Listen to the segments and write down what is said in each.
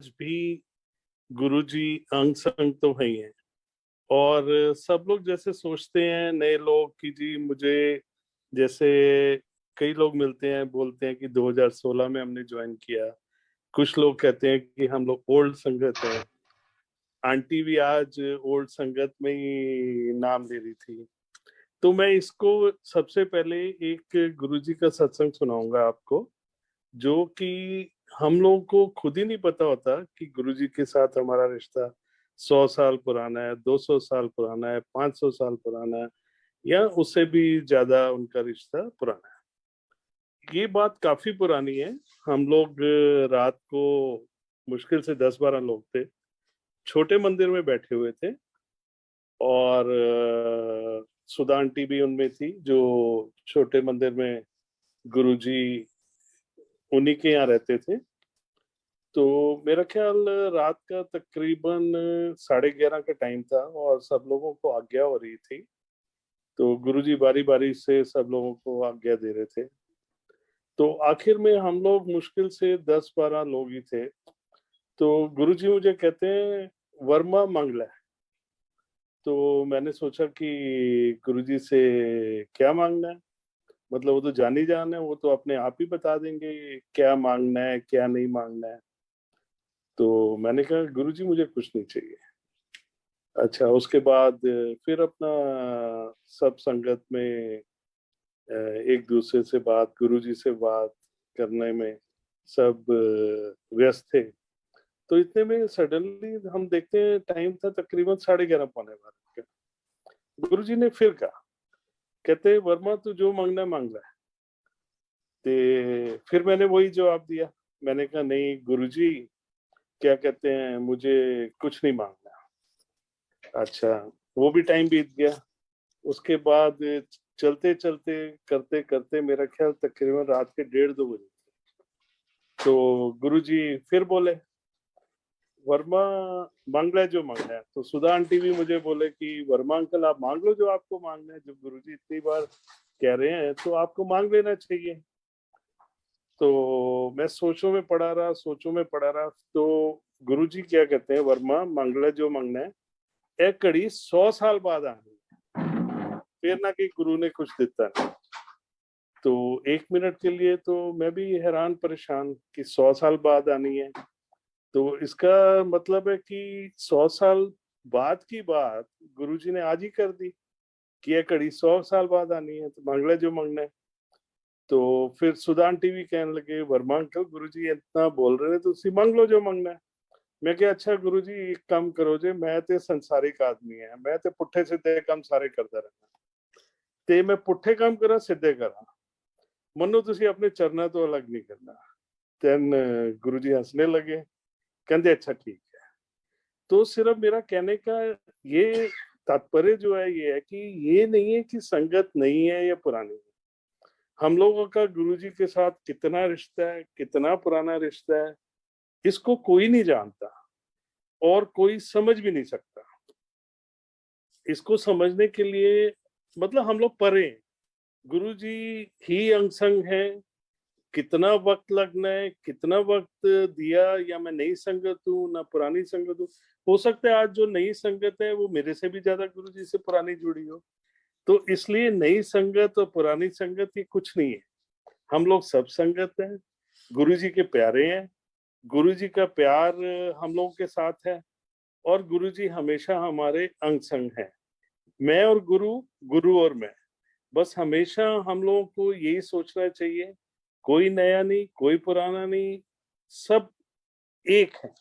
आज भी गुरुजी अंग संग तो है ही हैं। और सब लोग जैसे सोचते हैं नए लोग कि जी मुझे जैसे कई लोग मिलते हैं बोलते हैं कि 2016 में हमने ज्वाइन किया। कुछ लोग कहते हैं कि हम लोग ओल्ड संगत है। आंटी भी आज ओल्ड संगत में ही नाम ले रही थी। तो मैं इसको सबसे पहले एक गुरुजी का सत्संग सुनाऊंगा आपको, जो कि हम लोगों को खुद ही नहीं पता होता कि गुरुजी के साथ हमारा रिश्ता 100 साल पुराना है, 200 साल पुराना है, 500 साल पुराना है, या उससे भी ज्यादा उनका रिश्ता पुराना है। ये बात काफी पुरानी है। हम लोग रात को मुश्किल से 10-12 लोग थे, छोटे मंदिर में बैठे हुए थे। और सुधा आंटी भी उनमें थी, जो छोटे मंदिर में गुरुजी उन्हीं के यहाँ रहते थे। तो मेरा ख्याल रात का तकरीबन 11:30 का टाइम था और सब लोगों को आज्ञा हो रही थी। तो गुरुजी बारी बारी से सब लोगों को आज्ञा दे रहे थे। तो आखिर में हम लोग मुश्किल से 10-12 लोग ही थे। तो गुरुजी मुझे कहते हैं वर्मा मंगला है। तो मैंने सोचा कि गुरुजी से क्या मांगना है। मतलब वो तो जान ही जान है, वो तो अपने आप ही बता देंगे क्या मांगना है क्या नहीं मांगना है। तो मैंने कहा गुरुजी मुझे कुछ नहीं चाहिए। अच्छा, उसके बाद फिर अपना सब संगत में एक दूसरे से बात, गुरुजी से बात करने में सब व्यस्त थे। तो इतने में सडनली हम देखते हैं टाइम था तकरीबन 11:30 पौने 12 का। गुरुजी ने फिर कहा, कहते वर्मा तू जो मांगना है मांग रहा है। तो फिर मैंने वही जवाब दिया। मैंने कहा नहीं गुरुजी, क्या कहते हैं, मुझे कुछ नहीं मांगना। अच्छा, वो भी टाइम बीत गया। उसके बाद चलते चलते करते करते मेरा ख्याल तकरीबन रात के 1:30-2 बजे। तो गुरुजी फिर बोले वर्मा मांग रहा है जो मांगना है। तो सुधा आंटी भी मुझे बोले कि वर्मा अंकल आप मांग लो जो आपको मांगना है, जब गुरुजी इतनी बार कह रहे हैं तो आपको मांग लेना चाहिए। तो मैं सोचों में पड़ा रहा। तो गुरुजी क्या कहते हैं, वर्मा मांगला जो मांगना है एक कड़ी 100 साल बाद आनी है। फिर ना कि गुरु ने कुछ दिता नहीं। तो 1 मिनट के लिए तो मैं भी हैरान परेशान कि 100 साल बाद आनी है। तो इसका मतलब है कि 100 साल बाद की बात गुरुजी ने आज ही कर दी कि यह कड़ी 100 साल बाद आनी है, तो मांगला जो मांगना है। तो फिर सुधा आंटी भी कहने लगे वर्मा अंकल गुरुजी इतना बोल रहे हैं तो उसी मांग लो जो मांगना है। मैं क्या, अच्छा गुरुजी एक काम करो जे, मैं ते संसारिक आदमी है, मैं ते पुट्ठे सीधे काम सारे करता रहना। ते मैं पुट्ठे काम करा सीधे करा, मनो तुसी अपने चरणों तो अलग नहीं करना। देन गुरुजी हंसने लगे, कहते अच्छा ठीक है। तो सिर्फ मेरा कहने का ये तात्पर्य जो है ये है कि ये नहीं है कि संगत नहीं है या पुरानी है। हम लोगों का गुरुजी के साथ कितना रिश्ता है, कितना पुराना रिश्ता है, इसको कोई नहीं जानता और कोई समझ भी नहीं सकता। इसको समझने के लिए मतलब हम लोग परे हैं। गुरुजी ही अंग संग है। कितना वक्त लगना है, कितना वक्त दिया, या मैं नई संगत हूँ ना पुरानी संगत हूँ। हो सकता है आज जो नई संगत है वो मेरे से भी ज्यादा गुरुजी से पुरानी जुड़ी हो। तो इसलिए नई संगत और पुरानी संगत ये कुछ नहीं है। हम लोग सब संगत हैं, गुरुजी के प्यारे हैं। गुरुजी का प्यार हम लोगों के साथ है और गुरुजी हमेशा हमारे अंग संग हैं। मैं और गुरु, गुरु और मैं, बस हमेशा हम लोगों को यही सोचना चाहिए, कोई नया नहीं कोई पुराना नहीं, सब एक है।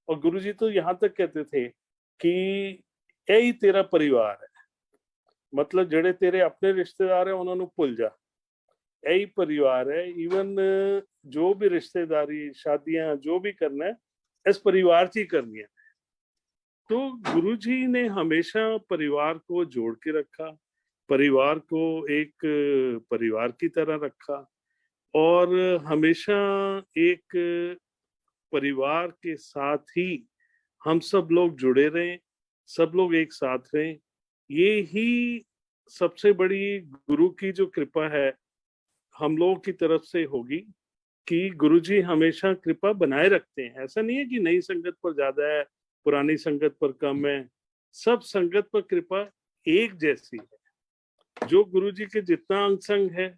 और गुरुजी तो यहाँ तक कहते थे कि यही तेरा परिवार है। मतलब जेड़े तेरे अपने रिश्तेदार है उन्होंने भूल जा, यही परिवार है। इवन जो भी रिश्तेदारी शादियां जो भी करना है इस परिवार से ही करनी है। तो गुरुजी ने हमेशा परिवार को जोड़ के रखा, परिवार को एक परिवार की तरह रखा। और हमेशा एक परिवार के साथ ही हम सब लोग जुड़े रहें, सब लोग एक साथ रहें। ये ही सबसे बड़ी गुरु की जो कृपा है हम लोगों की तरफ से होगी कि गुरुजी हमेशा कृपा बनाए रखते हैं। ऐसा नहीं है कि नई संगत पर ज्यादा है, पुरानी संगत पर कम है। सब संगत पर कृपा एक जैसी है। जो गुरुजी के जितना अंग संग है,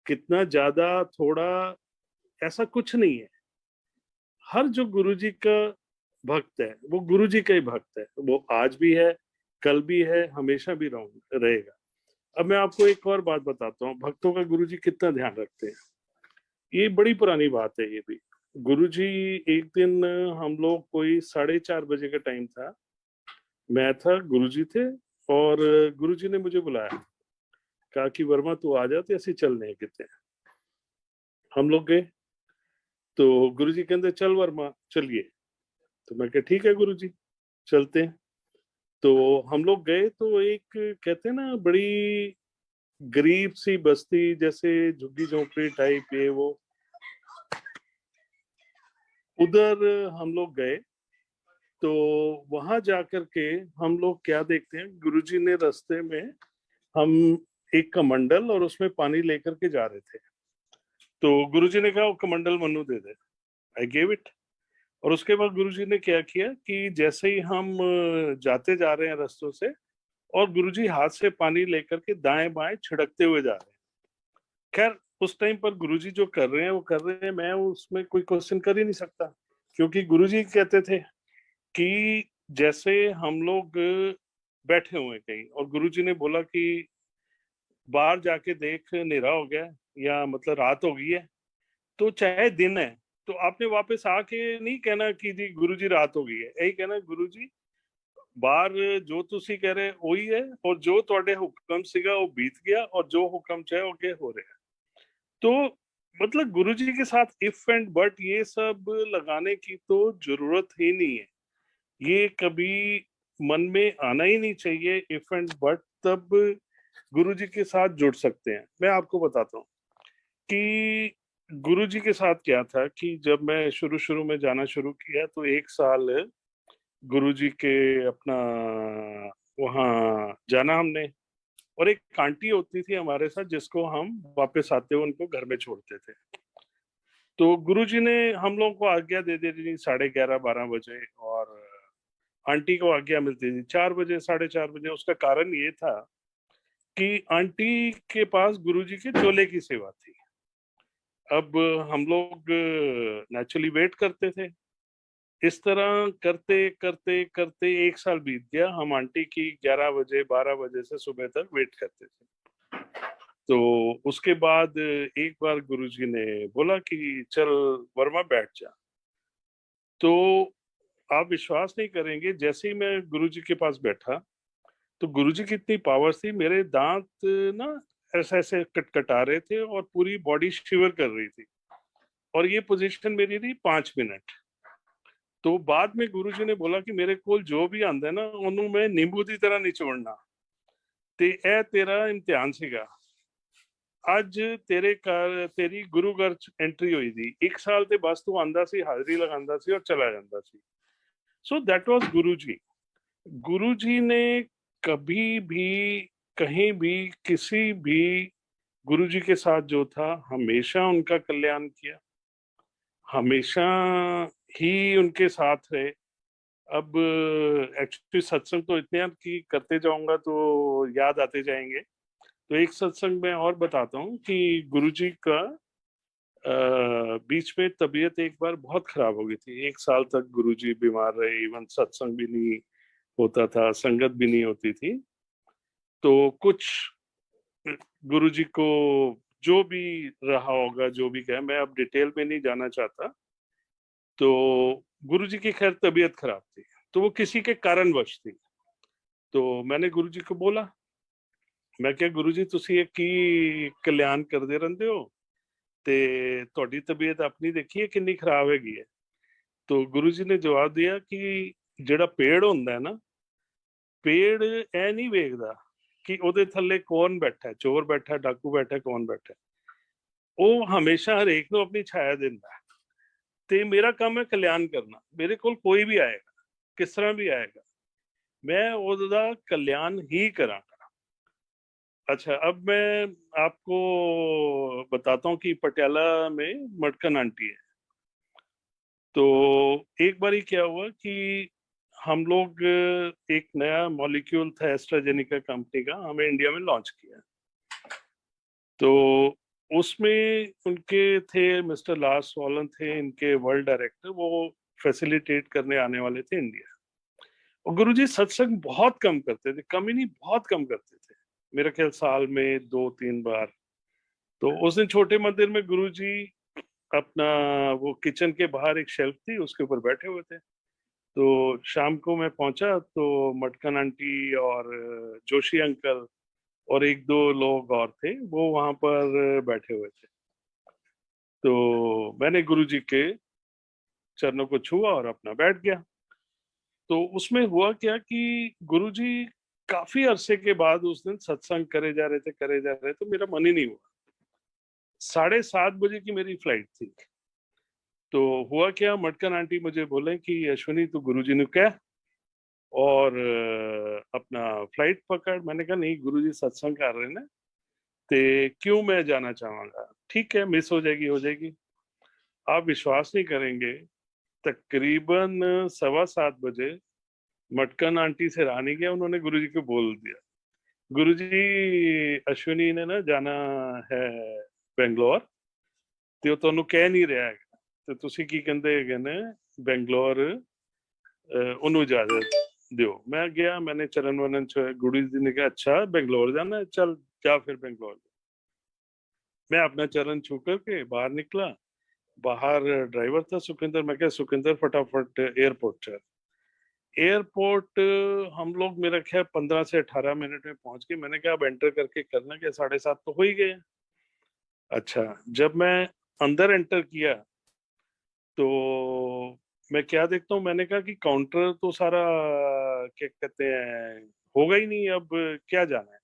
कितना ज्यादा थोड़ा, ऐसा कुछ नहीं है। हर जो गुरुजी का भक्त है वो गुरुजी का ही भक्त है। वो आज भी है, कल भी है, हमेशा भी रहेगा। अब मैं आपको एक और बात बताता हूँ, भक्तों का गुरुजी कितना ध्यान रखते हैं। ये बड़ी पुरानी बात है। ये भी गुरुजी, एक दिन हम लोग कोई 4:30 बजे का टाइम था, मैं था, गुरुजी थे, और गुरुजी ने मुझे बुलाया, कहा कि वर्मा तू आ जा, तो ऐसे चलने कितने। हम लोग गए, तो गुरुजी कहते चल वर्मा चलिए। तो मैं कहा ठीक है गुरुजी, चलते हैं। तो हम लोग गए, तो एक कहते हैं ना, बड़ी गरीब सी बस्ती, जैसे झुग्गी झोंपड़ी टाइप, ये वो, उधर हम लोग गए। तो वहां जाकर के हम लोग क्या देखते हैं, गुरुजी ने रास्ते में, हम एक कमंडल और उसमें पानी लेकर के जा रहे थे। तो गुरुजी ने कहा वो कमंडल मन्नू दे दे। I gave it. और उसके बाद गुरुजी ने क्या किया कि जैसे ही हम जाते जा रहे हैं रास्तों से, और गुरुजी हाथ से पानी लेकर के दाएं बाएं छिड़कते हुए जा रहे हैं। खैर, उस टाइम पर गुरुजी जो कर रहे हैं वो कर रहे हैं, मैं उसमें कोई क्वेश्चन कर ही नहीं सकता, क्योंकि गुरुजी कहते थे कि जैसे हम लोग बैठे हुए कहीं, और गुरुजी ने बोला कि बाहर जाके देख, अंधेरा हो गया है, या मतलब रात हो गई है, तो चाहे दिन है, तो आपने वापस आके नहीं कहना कि जी गुरुजी रात हो गई है। यही कहना, गुरुजी बाहर जो तुसी कह रहे वही है, और जो ਤੁਹਾਡੇ हुक्म सीगा वो बीत गया, और जो हुक्म चाहे वो के हो रहे हैं। तो मतलब गुरुजी के साथ इफ एंड बट ये सब लगाने की तो जरूरत ही नहीं है। ये कभी मन में आना ही नहीं चाहिए, इफ एंड बट, तब गुरुजी के साथ जुड़ सकते हैं। मैं आपको बताता हूँ कि गुरुजी के साथ क्या था, कि जब मैं शुरू शुरू में जाना शुरू किया, तो 1 साल गुरुजी के अपना वहाँ जाना हमने। और एक आंटी होती थी हमारे साथ, जिसको हम वापस आते हुए उनको घर में छोड़ते थे। तो गुरुजी ने हम लोगों को आज्ञा दे दी थी 11:30-12 बजे, और आंटी को आज्ञा मिलती थी 4 बजे, 4:30 बजे। उसका कारण ये था कि आंटी के पास गुरुजी के चोले की सेवा थी। अब हम लोग नेचुरली वेट करते थे। इस तरह करते करते करते 1 साल बीत गया। हम आंटी की 11 बजे 12 बजे से सुबह तक वेट करते थे। तो उसके बाद एक बार गुरुजी ने बोला कि चल वर्मा बैठ जा। तो आप विश्वास नहीं करेंगे, जैसे ही मैं गुरुजी के पास बैठा, तो गुरुजी की इतनी पावर थी, मेरे दांत ना ऐसे ऐसे कटकटा रहे थे, और पूरी बॉडी शिवर कर रही थी। और ये पोजीशन मेरी रही 5 मिनट। तो बाद में गुरुजी ने बोला कि मेरे कोल जो भी आंदा है ना, ਉਹਨੂੰ मैं नींबू की तरह निचोड़ना। ते ए तेरा इम्तिहान सीगा। ਅੱਜ ਤੇਰੇ ਘਰ ਤੇਰੀ ਗੁਰੂ ਘਰ ਚ ਐਂਟਰੀ ਹੋਈ ਦੀ 1 ਸਾਲ ਤੇ ਬਸ ਤੂੰ ਆਂਦਾ ਸੀ, ਹਾਜ਼ਰੀ ਲਗਾਉਂਦਾ ਸੀ, ਔਰ ਚਲਾ ਜਾਂਦਾ ਸੀ। सो दैट वाज गुरु जी। गुरु जी ने कभी भी, कहीं भी, किसी भी, गुरु जी के साथ जो था, हमेशा उनका कल्याण किया, हमेशा ही उनके साथ रहे। अब एक्चुअली सत्संग तो इतने हैं कि करते जाऊंगा तो याद आते जाएंगे। तो एक सत्संग में और बताता हूँ कि गुरुजी का बीच में तबीयत एक बार बहुत खराब हो गई थी। 1 साल तक गुरुजी बीमार रहे, इवन सत्संग भी नहीं होता था, संगत भी नहीं होती थी। तो कुछ गुरुजी को जो भी रहा होगा, जो भी कहे, मैं अब डिटेल में नहीं जाना चाहता। तो गुरुजी की खैर तबीयत खराब थी, तो वो किसी के कारणवश थी। तो मैंने गुरुजी को बोला, मैं क्या गुरुजी ਤੁਸੀਂ ਇਹ ਕੀ ਕਲਿਆਣ ਕਰਦੇ ਰਹਿੰਦੇ ਹੋ, ਤੇ ਤੁਹਾਡੀ ਤਬੀਅਤ ਆਪਣੀ ਦੇਖੀਏ ਕਿੰਨੀ ਖਰਾਬ ਹੈਗੀ ਹੈ। तो गुरुजी ने जवाब दिया कि ਜਿਹੜਾ पेड़ ਹੁੰਦਾ ਹੈ ਨਾ, पेड़ ਇਹ ਨਹੀਂ ਵੇਖਦਾ ਕਿ ਉਹਦੇ ਥੱਲੇ ਕੌਣ ਬੈਠਾ ਹੈ, ਚੋਰ ਬੈਠਾ, ਡਾਕੂ ਬੈਠਾ, ਕੌਣ ਬੈਠਾ। ਉਹ ਹਮੇਸ਼ਾ ਹਰੇਕ ਨੂੰ ਆਪਣੀ ਛਾਇਆ ਦਿੰਦਾ। ਤੇ ਮੇਰਾ ਕੰਮ ਹੈ ਕਲਿਆਣ ਕਰਨਾ। ਮੇਰੇ ਕੋਲ ਕੋਈ ਵੀ ਆਏਗਾ, ਕਿਸ ਤਰ੍ਹਾਂ ਵੀ ਆਏਗਾ, ਮੈਂ ਉਹਦਾ ਕਲਿਆਣ ਹੀ ਕਰਾਂਗਾ। अच्छा, अब मैं आपको बताता हूँ कि पटियाला में मटकन आंटी है। तो एक बार ही क्या हुआ कि हम लोग एक नया मॉलिक्यूल था एस्ट्राजेनिका कंपनी का, हमें इंडिया में लॉन्च किया। तो उसमें उनके थे मिस्टर लार्स वॉलन थे इनके वर्ल्ड डायरेक्टर, वो फैसिलिटेट करने आने वाले थे इंडिया। और गुरुजी सत्संग बहुत कम करते थे, कम ही नहीं बहुत कम करते थे, मेरा ख्याल साल में 2-3 बार। तो उस दिन छोटे मंदिर में गुरुजी अपना वो किचन के बाहर एक शेल्फ थी उसके ऊपर बैठे हुए थे। तो शाम को मैं पहुंचा तो मटकन आंटी और जोशी अंकल और एक दो लोग और थे, वो वहां पर बैठे हुए थे। तो मैंने गुरुजी के चरणों को छुआ और अपना बैठ गया। तो उसमें हुआ क्या कि गुरुजी काफी अरसे के बाद उस दिन सत्संग करे जा रहे थे, तो मेरा मन ही नहीं हुआ। 7:30 बजे की मेरी फ्लाइट थी। तो हुआ क्या, मटकन आंटी मुझे बोले कि अश्विनी तू गुरुजी ने क्या और अपना फ्लाइट पकड़। मैंने कहा नहीं, गुरुजी सत्संग कर रहे हैं ना, ते क्यों मैं जाना चाहूंगा, ठीक है मिस हो जाएगी हो जाएगी। आप विश्वास नहीं करेंगे, तकरीबन 7:15 बजे मटकन आंटी से रहा नहीं गया, उन्होंने गुरुजी को बोल दिया, गुरुजी अश्विनी ने ना जाना है बेंगलोर, ਤੇ ਉਹ ਤੁਹਾਨੂੰ ਕਹਿ ਨਹੀਂ ਰਿਹਾ ਹੈਗਾ, ਤੇ ਤੁਸੀਂ ਕੀ ਕਹਿੰਦੇ ਹੈਗੇ ਨੇ बेंगलोर ਉਹਨੂੰ इजाजत ਦਿਓ। मैं गया, मैंने चरण वनन गुरु जी ने कहा अच्छा बेंगलोर जाना है, चल जा फिर बेंगलोर। मैं अपना चरण छू करके बाहर निकला। बाहर ड्राइवर था सुखिंदर, मैं क्या सुखिंदर फटाफट एयरपोर्ट चल। एयरपोर्ट हम लोग मेरा ख्याल 15 से 18 मिनट में पहुंच गए। मैंने कहा अब एंटर करके करना क्या, 7:30 तो हो ही गए। अच्छा, जब मैं अंदर एंटर किया तो मैं क्या देखता हूँ, मैंने कहा कि काउंटर तो सारा क्या कहते हैं होगा ही नहीं, अब क्या जाना है।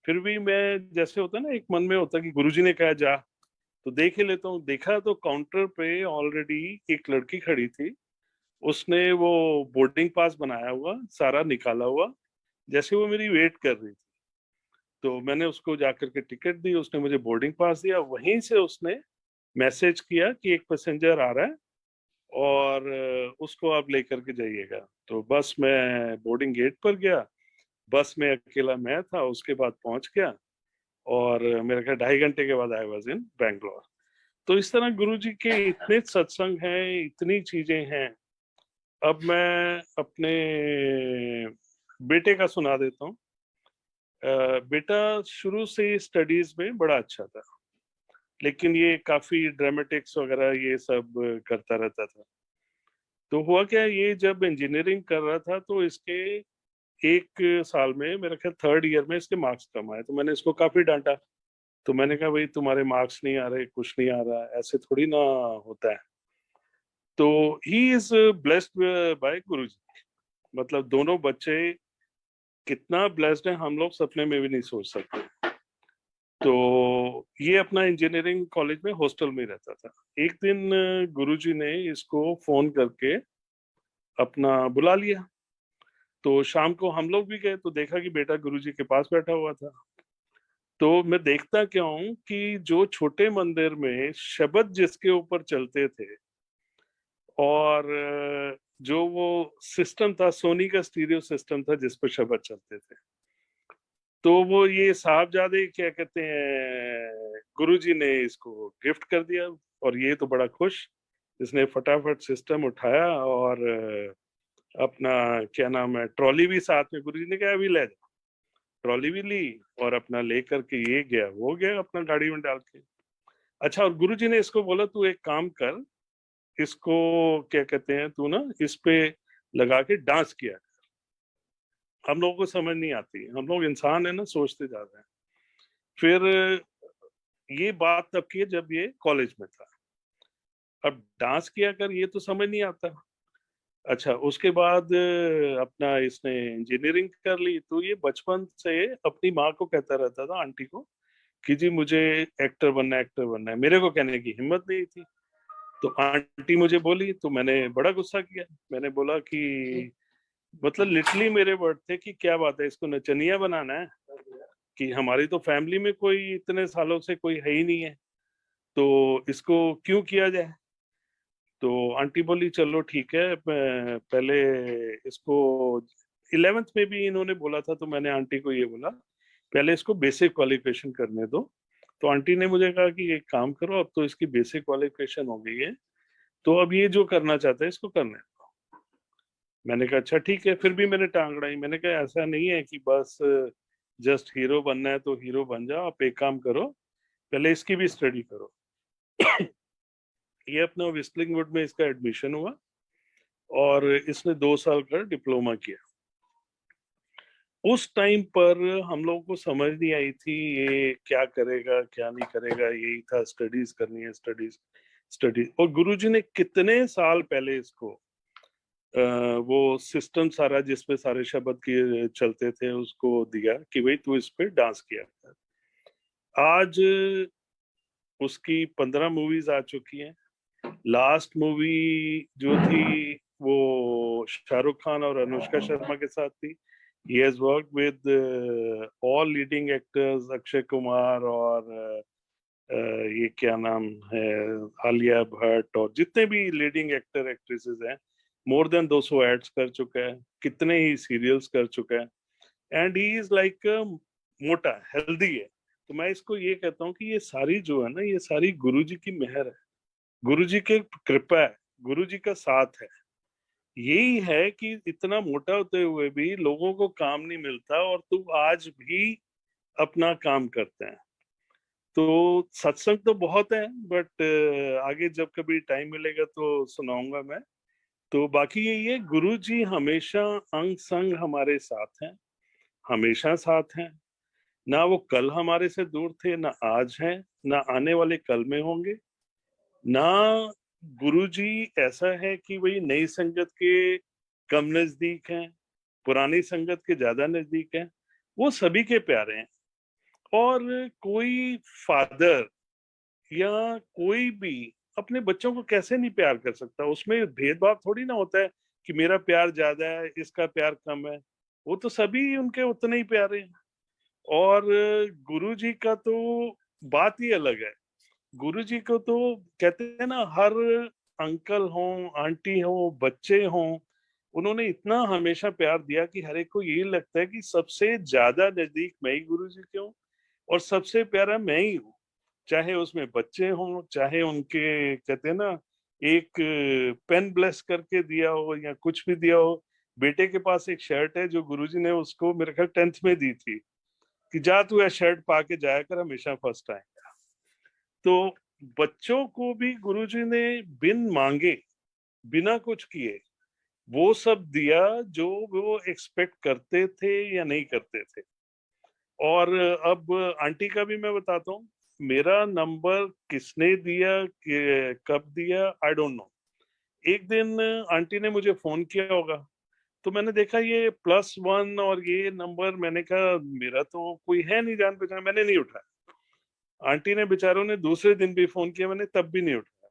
फिर भी मैं, जैसे होता है ना एक मन में होता है कि गुरुजी ने कहा जा तो देख ही लेता हूँ। देखा तो काउंटर पे ऑलरेडी एक लड़की खड़ी थी, उसने वो बोर्डिंग पास बनाया हुआ सारा निकाला हुआ, जैसे वो मेरी वेट कर रही थी। तो मैंने उसको जाकर के टिकट दी, उसने मुझे बोर्डिंग पास दिया। वहीं से उसने मैसेज किया कि एक पैसेंजर आ रहा है और उसको आप लेकर के जाइएगा। तो बस मैं बोर्डिंग गेट पर गया, बस में अकेला मैं था, उसके बाद पहुंच गया और मेरे ख्याल 2.5 घंटे के बाद आई वाज इन बैंगलोर। तो इस तरह गुरु जी के इतने सत्संग हैं, इतनी चीजें हैं। अब मैं अपने बेटे का सुना देता हूँ। बेटा शुरू से स्टडीज में बड़ा अच्छा था, लेकिन ये काफी ड्रामेटिक्स वगैरह ये सब करता रहता था। तो हुआ क्या, ये जब इंजीनियरिंग कर रहा था तो इसके एक साल में, मेरा ख्याल 3rd ईयर में इसके मार्क्स कम आए। तो मैंने इसको काफी डांटा। तो मैंने कहा भाई तुम्हारे मार्क्स नहीं आ रहे, कुछ नहीं आ रहा, ऐसे थोड़ी ना होता है। तो ही इज ब्लेस्ड बाय गुरु जी। मतलब दोनों बच्चे कितना ब्लेस्ड है, हम लोग सपने में भी नहीं सोच सकते। तो ये अपना इंजीनियरिंग कॉलेज में हॉस्टल में रहता था। एक दिन गुरुजी ने इसको फोन करके अपना बुला लिया। तो शाम को हम लोग भी गए तो देखा कि बेटा गुरुजी के पास बैठा हुआ था। तो मैं देखता क्या हूं कि जो छोटे मंदिर में शब्द जिसके ऊपर चलते थे और जो वो सिस्टम था, सोनी का स्टीरियो सिस्टम था जिस पर शब्द चलते थे, तो वो ये साहबजादे क्या कहते हैं गुरुजी ने इसको गिफ्ट कर दिया। और ये तो बड़ा खुश, इसने फटाफट सिस्टम उठाया और अपना क्या नाम है ट्रॉली भी साथ में, गुरुजी ने कहा अभी ले जा। ट्रॉली भी ली और अपना लेकर के ये गया, वो गया अपना गाड़ी में डाल के। अच्छा, और गुरुजी ने इसको बोला तू एक काम कर, इसको क्या कहते हैं तू ना इस पे लगा के डांस किया। हम लोगों को समझ नहीं आती, हम लोग इंसान है ना, सोचते जाते हैं। फिर ये बात तब की जब ये कॉलेज में था। अब डांस किया कर ये तो समझ नहीं आता। अच्छा, उसके बाद अपना इसने इंजीनियरिंग कर ली। तो ये बचपन से अपनी माँ को कहता रहता था, आंटी को, कि जी मुझे एक्टर बनना है, एक्टर बनना है। मेरे को कहने की हिम्मत नहीं थी। तो आंटी मुझे बोली तो मैंने बड़ा गुस्सा किया। मैंने बोला कि मतलब लिटरली मेरे वर्ड थे कि क्या बात है, इसको नचनिया बनाना है, कि हमारी तो फैमिली में कोई इतने सालों से कोई है ही नहीं है, तो इसको क्यों किया जाए। तो आंटी बोली चलो ठीक है, पहले इसको 11th में भी इन्होंने बोला था, तो मैंने आंटी को ये बोला पहले इसको बेसिक क्वालिफिकेशन करने दो। तो आंटी ने मुझे कहा कि एक काम करो, अब तो इसकी बेसिक क्वालिफिकेशन हो गई है, तो अब ये जो करना चाहता है इसको करने दो। मैंने कहा अच्छा ठीक है, फिर भी मैंने टांग अड़ाई। मैंने कहा ऐसा नहीं है कि बस जस्ट हीरो बनना है तो हीरो बन जाओ, आप एक काम करो पहले इसकी भी स्टडी करो। ये अपना विस्लिंग वुड में इसका एडमिशन हुआ और इसने 2 साल का डिप्लोमा किया। उस टाइम पर हम लोगों को समझ नहीं आई थी ये क्या करेगा क्या नहीं करेगा, यही था स्टडीज करनी है, स्टडीज स्टडीज। और गुरुजी ने कितने साल पहले इसको वो सिस्टम सारा जिसपे सारे शब्द के चलते थे उसको दिया कि भाई तू इस पे डांस किया कर। आज उसकी 15 मूवीज आ चुकी हैं। लास्ट मूवी जो थी वो शाहरुख खान और अनुष्का शर्मा के साथ थी। He has worked with all leading actors, Akshay Kumar और ये क्या नाम है, आलिया भट्ट, और जितने भी लीडिंग एक्टर एक्ट्रेसेस हैं, मोर देन 200 एड्स कर चुका है, कितने ही सीरियल्स कर चुका है। एंड ही इज लाइक मोटा हेल्दी है। तो मैं इसको ये कहता हूँ कि ये सारी जो है ना, ये सारी गुरुजी की मेहर है, गुरुजी की कृपा है, गुरुजी का साथ है। यही है कि इतना मोटा होते हुए भी लोगों को काम नहीं मिलता और तू आज भी अपना काम करते हैं। तो सत्संग तो बहुत है, बट आगे जब कभी टाइम मिलेगा तो सुनाऊंगा मैं। तो बाकी यही है, गुरु जी हमेशा अंग संग हमारे साथ हैं, हमेशा साथ हैं। ना वो कल हमारे से दूर थे, ना आज हैं, ना आने वाले कल में होंगे। ना गुरुजी ऐसा है कि वही नई संगत के कम नजदीक हैं, पुरानी संगत के ज्यादा नजदीक हैं। वो सभी के प्यारे हैं। और कोई फादर या कोई भी अपने बच्चों को कैसे नहीं प्यार कर सकता, उसमें भेदभाव थोड़ी ना होता है कि मेरा प्यार ज्यादा है इसका प्यार कम है। वो तो सभी उनके उतने ही प्यारे हैं। और गुरुजी का तो बात ही अलग है। गुरुजी को तो कहते हैं ना, हर अंकल हो, आंटी हो, बच्चे हो, उन्होंने इतना हमेशा प्यार दिया कि हर एक को यही लगता है कि सबसे ज्यादा नजदीक मैं ही गुरुजी के हूँ और सबसे प्यारा मैं ही हूँ। चाहे उसमें बच्चे हों, चाहे उनके कहते हैं ना एक पेन ब्लेस करके दिया हो या कुछ भी दिया हो। बेटे के पास एक शर्ट है जो गुरुजी ने उसको मेरे ख्याल 10th में दी थी कि जा तू यह शर्ट पा के जाया कर, हमेशा फर्स्ट आएगा। तो बच्चों को भी गुरुजी ने बिन मांगे, बिना कुछ किए वो सब दिया जो वो एक्सपेक्ट करते थे या नहीं करते थे। और अब आंटी का भी मैं बताता हूँ, मेरा नंबर किसने दिया, कब दिया, आई डोंट नो। एक दिन आंटी ने मुझे फोन किया होगा, तो मैंने देखा ये +1 और ये नंबर, मैंने कहा मेरा तो कोई है नहीं जान पहचान, मैंने नहीं उठाया। आंटी ने बेचारों ने दूसरे दिन भी फोन किया, मैंने तब भी नहीं उठाया।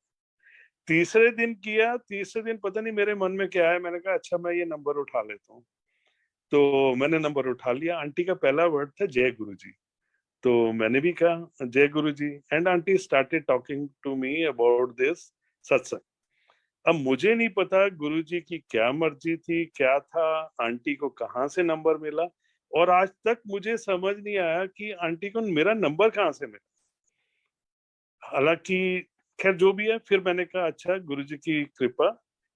तीसरे दिन किया, तीसरे दिन पता नहीं मेरे मन में क्या है, मैंने कहा अच्छा मैं ये नंबर उठा लेता हूँ। तो मैंने नंबर उठा लिया। आंटी का पहला वर्ड था जय गुरु जी। तो मैंने भी कहा जय गुरु जी, and aunty started talking to me about this satsang. अब मुझे नहीं पता गुरु जी की क्या मर्जी थी, क्या था, आंटी को कहाँ से नंबर मिला, और आज तक मुझे समझ नहीं आया कि आंटी को मेरा नंबर कहाँ से मिला। हालांकि खैर जो भी है, फिर मैंने कहा अच्छा गुरुजी की कृपा।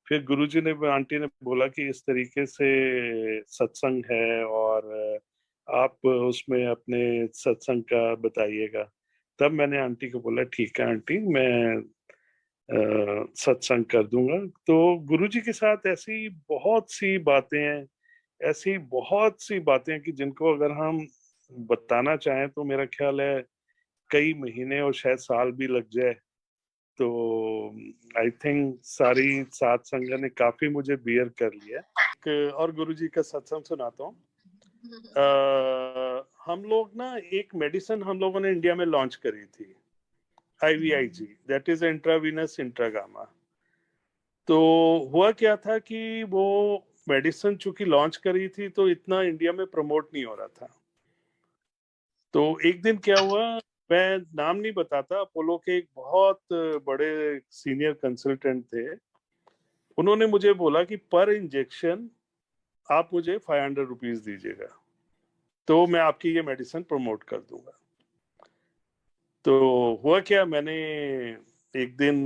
फिर गुरुजी ने, आंटी ने बोला कि इस तरीके से सत्संग है और आप उसमें अपने सत्संग का बताइएगा। तब मैंने आंटी को बोला ठीक है आंटी, मैं सत्संग कर दूंगा। तो गुरुजी के साथ ऐसी बहुत सी बातें हैं, ऐसी बहुत सी बातें हैं कि जिनको अगर हम बताना चाहें तो मेरा ख्याल है कई महीने और शायद साल भी लग जाए। तो आई थिंक सारी सात संगत ने काफी मुझे बियर कर लिया। और गुरुजी का सत्संग सुनाता हूँ। हम लोग ना एक मेडिसिन हम लोगों ने इंडिया में लॉन्च करी थी, IVIG, दैट इज इंट्रावीनस इंट्रागामा। तो हुआ क्या था कि वो मेडिसिन चूंकि लॉन्च करी थी तो इतना इंडिया में प्रमोट नहीं हो रहा था। तो एक दिन क्या हुआ, मैं नाम नहीं बताता, अपोलो के एक बहुत बड़े सीनियर कंसल्टेंट थे, उन्होंने मुझे बोला कि पर इंजेक्शन आप मुझे 500 रुपीज दीजिएगा, तो मैं आपकी ये मेडिसिन प्रमोट कर दूंगा। तो हुआ क्या, मैंने एक दिन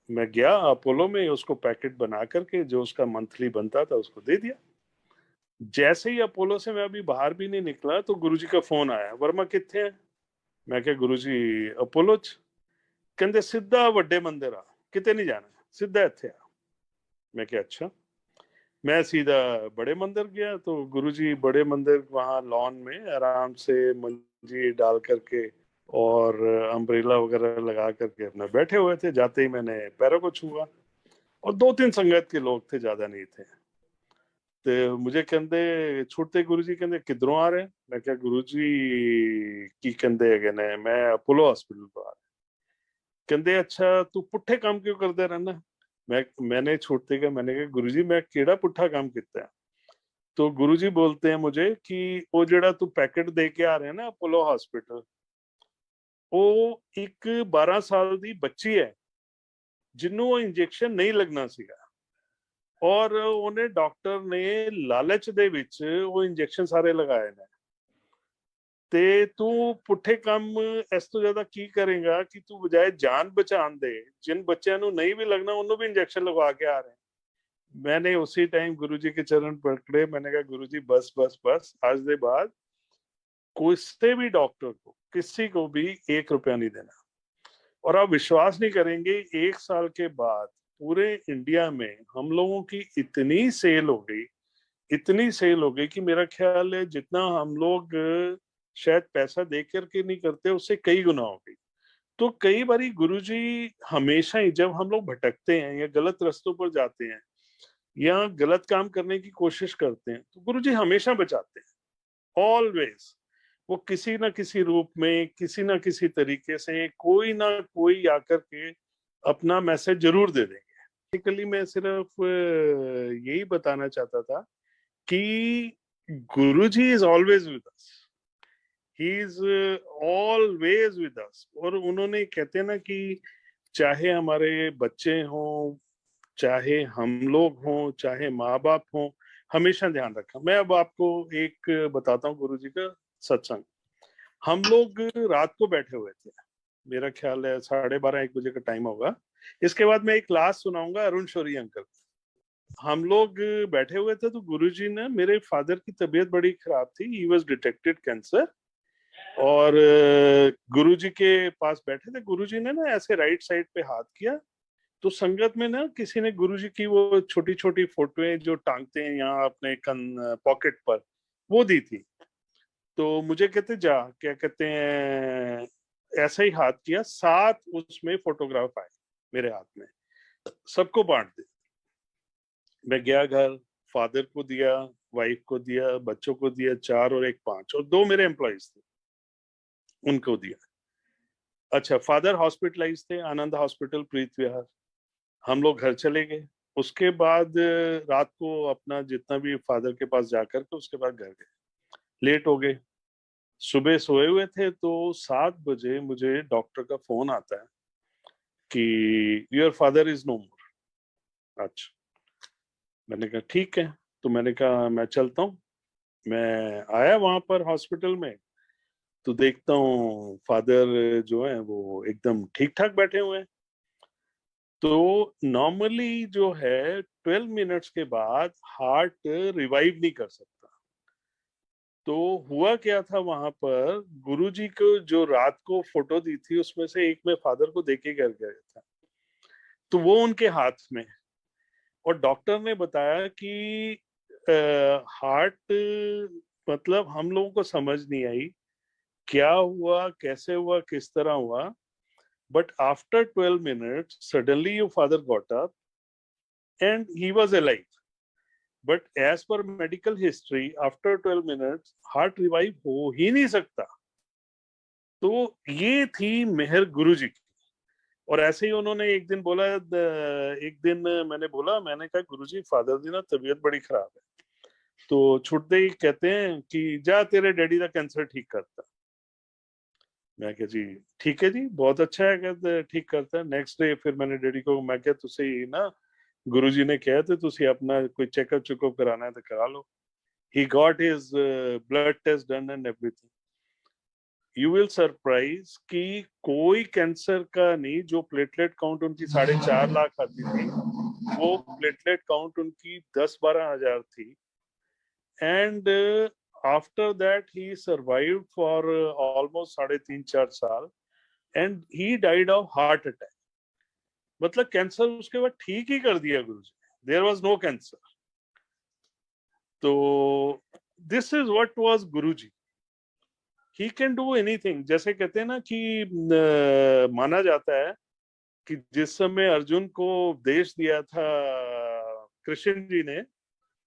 मैं गया अपोलो में, उसको पैकेट बना करके जो उसका मंथली बनता था उसको दे दिया। जैसे ही अपोलो से मैं अभी बाहर भी नहीं निकला तो गुरुजी का फोन आया, वर्मा कितने हैं? मैं क्या गुरुजी अपोलो च, कहते सीधा ਵੱਡੇ मंदिर आ, किते नहीं जाना, सीधा इत्थे आ। मैं क्या अच्छा। मैं सीधा बड़े मंदिर गया, तो गुरुजी बड़े मंदिर वहां लॉन में आराम से मंजी डाल करके और अम्ब्रेला वगैरह लगा करके अपने बैठे हुए थे। जाते ही मैंने पैरों को छुआ, और दो तीन संगत के लोग थे, ज्यादा नहीं थे। तो मुझे कहते छूटते गुरुजी कहते किधरों आ रहे हैं? मैं क्या गुरुजी की कहते है ने मैं अपोलो हॉस्पिटल तो आ रहा। कहते अच्छा तू पुट्ठे काम क्यों करते रहना? मैंने छूटते का मैंने कहा गुरुजी मैं केड़ा पुट्ठा काम किया है? तो गुरुजी बोलते हैं मुझे कि वो जेड़ा तू पैकेट दे के आ रहे हैं ना अपोलो हॉस्पिटल, वो एक 12 साल दी बच्ची है जिन्हों वो इंजेक्शन नहीं लगना सीगा, और उन्हें डॉक्टर ने लालच दे विच वो इंजेक्शन सारे लगाए ने। ਤੇ ਤੂੰ ਪੁੱਠੇ ਕੰਮ ਇਸ ਤੋਂ ਜ਼ਿਆਦਾ ਕੀ ਕਰੇਗਾ ਕਿ ਤੂੰ ਬਜਾਏ ਜਾਨ ਬਚਾਉਣ ਦੇ, जिन बच्चों ਨੂੰ नहीं भी लगना उन्होंने भी इंजेक्शन लगवा के आ रहे हैं। मैंने उसी टाइम गुरुजी के चरण पकड़े, मैंने कहा गुरुजी बस बस बस, आज के बाद किसी भी डॉक्टर को किसी को भी 1 रुपया नहीं देना। और आप विश्वास नहीं करेंगे, 1 साल के बाद पूरे इंडिया में हम लोगों की इतनी सेल हो गई, इतनी सेल हो गई कि मेरा ख्याल है जितना हम लोग शायद पैसा दे करके नहीं करते उससे कई गुना हो गई। तो कई बारी गुरुजी हमेशा ही जब हम लोग भटकते हैं या गलत रास्तों पर जाते हैं या गलत काम करने की कोशिश करते हैं, तो गुरुजी हमेशा बचाते हैं, ऑलवेज। वो किसी ना किसी रूप में, किसी ना किसी तरीके से, कोई ना कोई आकर के अपना मैसेज जरूर दे देंगे। बेसिकली मैं सिर्फ यही बताना चाहता था कि Guruji is always with us, he is always with us. और उन्होंने कहते हैं ना कि चाहे हमारे बच्चे हों, चाहे हम लोग हों, चाहे माँ बाप हों, हमेशा ध्यान रखा। मैं अब आपको एक बताता हूँ गुरुजी का सत्संग। हम लोग रात को बैठे हुए थे, मेरा ख्याल है 12:30-1 बजे का टाइम होगा। इसके बाद मैं एक क्लास सुनाऊंगा अरुण शौरी अंकल। हम लोग बैठे हुए थे, तो गुरुजी ने, मेरे फादर की तबीयत बड़ी खराब थी, ही वाज डिटेक्टेड कैंसर, और गुरुजी के पास बैठे थे। गुरुजी ने ना ऐसे राइट साइड पे हाथ किया, तो संगत में ना किसी ने गुरुजी की वो छोटी छोटी फोटोएं जो टांगते हैं यहाँ अपने पॉकेट पर, वो दी थी। तो मुझे कहते जा, क्या कहते हैं, ऐसा ही हाथ किया, 7 उसमें फोटोग्राफ आए मेरे हाथ में, सबको बांट दे। मैं गया घर, फादर को दिया, वाइफ को दिया, बच्चों को दिया 4 और एक 5, और 2 मेरे एम्प्लॉइज थे उनको दिया। अच्छा, फादर हॉस्पिटलाइज थे आनंद हॉस्पिटल प्रीत विहार। हम लोग घर चले गए। उसके बाद रात को अपना जितना भी फादर के पास जाकर के उसके बाद घर गए, लेट हो गए। सुबह सोए हुए थे, तो 7 बजे मुझे डॉक्टर का फोन आता है कि योर फादर इज नो मोर। अच्छा, मैंने कहा ठीक है। तो मैंने कहा मैं चलता हूँ। मैं आया वहां पर हॉस्पिटल में, तो देखता हूँ फादर जो है वो एकदम ठीक ठाक बैठे हुए हैं। तो नॉर्मली जो है 12 मिनट्स के बाद हार्ट रिवाइव नहीं कर सकता। तो हुआ क्या था वहां पर, गुरुजी को जो रात को फोटो दी थी उसमें से एक मैं फादर को देके कर गया था, तो वो उनके हाथ में। और डॉक्टर ने बताया कि हार्ट, मतलब हम लोगों को समझ नहीं आई क्या हुआ, कैसे हुआ, किस तरह हुआ, but after 12 minutes suddenly your father got up and he was alive. But as per medical history after 12 minutes heart revive हो ही नहीं सकता। तो ये थी मेहर गुरु जी की। और ऐसे ही उन्होंने एक दिन बोला, एक दिन मैंने बोला, मैंने कहा गुरु जी फादर जी ना तबीयत बड़ी खराब है। तो छुटते ही कहते हैं कि जा तेरे डैडी का कैंसर ठीक करता। मैं कहा जी ठीक है जी, बहुत अच्छा है, कहते ठीक करता है। नेक्स्ट डे फिर मैंने डैडी को, मैं क्या तुसे ना गुरुजी ने कहा तो तुसी अपना कोई चेकअप चुकअप कराना है तो करा लो। He got his blood test done and everything. You will surprise कि कोई कैंसर का नहीं, जो प्लेटलेट काउंट उनकी 4.5 लाख आती थी, वो प्लेटलेट काउंट उनकी 10-12 हजार थी। And after that he survived for almost 3.5-4 साल and he died of heart attack. मतलब कैंसर उसके बाद ठीक ही कर दिया गुरु जी, देयर वॉज नो कैंसर। तो this is what was Guru ji, he can do anything. जैसे कहते हैं ना कि माना जाता है कि जिस समय अर्जुन को उपदेश दिया था कृष्ण जी ने,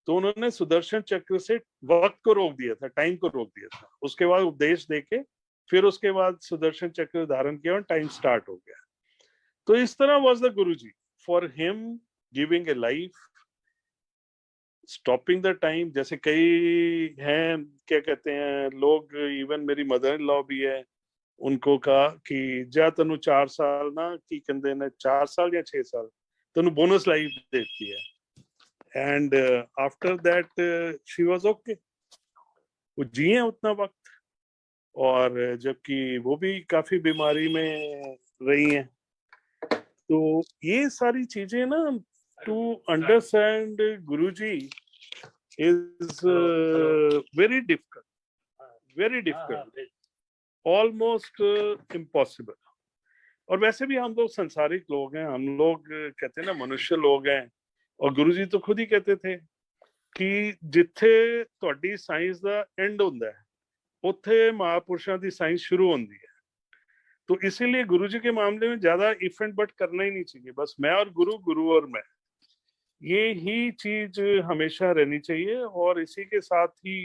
तो उन्होंने सुदर्शन चक्र से वक्त को रोक दिया था, टाइम को रोक दिया था। उसके बाद उपदेश देके फिर उसके बाद सुदर्शन चक्र धारण किया और टाइम स्टार्ट हो गया। तो इस तरह was the Guru ji, for him giving a life, stopping the time. जैसे कई हैं, क्या कहते हैं लोग, इवन मेरी मदर इन लॉ भी है, उनको कहा कि जा तेन 4 साल ना की कहते ने, 4 साल या 6 साल तेन बोनस लाइफ देती है। And after that she was okay, वो जिए उतना वक्त। और जबकि वो भी काफी बीमारी में रही हैं। तो ये सारी चीजें ना, to understand Guruji is very difficult, very difficult, almost impossible. और वैसे भी हम लोग संसारिक लोग हैं, हम लोग कहते हैं ना मनुष्य लोग हैं। और गुरुजी तो खुद ही कहते थे कि जिथे ਤੁਹਾਡੀ ਸਾਇੰਸ ਦਾ एंड ਹੁੰਦਾ है, ਉੱਥੇ महापुरुषों की साइंस शुरू होती है। तो इसीलिए गुरु जी के मामले में ज्यादा इफ एंड बट करना ही नहीं चाहिए। बस मैं और गुरु, गुरु और मैं, ये ही चीज हमेशा रहनी चाहिए और इसी के साथ ही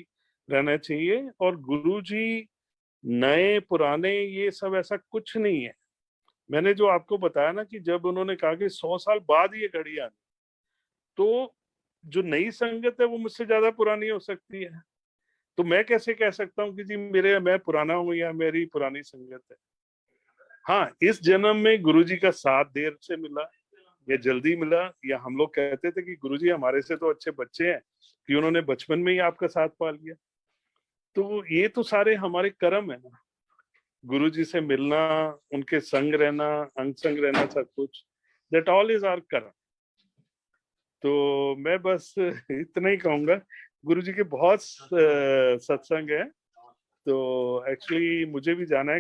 रहना चाहिए। और गुरु जी नए पुराने ये सब ऐसा कुछ नहीं है। मैंने जो आपको बताया ना कि जब उन्होंने कहा कि 100 साल बाद ये घड़ी आनी, तो जो नई संगत है वो मुझसे ज्यादा पुरानी हो सकती है। तो मैं कैसे कह सकता हूँ कि जी मैं पुराना हूँ या मेरी पुरानी संगत है। हाँ, इस जन्म में गुरुजी का साथ देर से मिला या जल्दी मिला, या हम लोग कहते थे कि गुरुजी हमारे से तो अच्छे बच्चे हैं कि उन्होंने बचपन में ही आपका साथ पा लिया। तो ये तो सारे हमारे कर्म है ना, गुरुजी से मिलना, उनके संग रहना, अंग संग रहना, सब कुछ, दैट ऑल इज आवर कर्म। तो मैं बस इतना ही कहूंगा। गुरुजी के बहुत सत्संग है, तो एक्चुअली मुझे भी जाना है।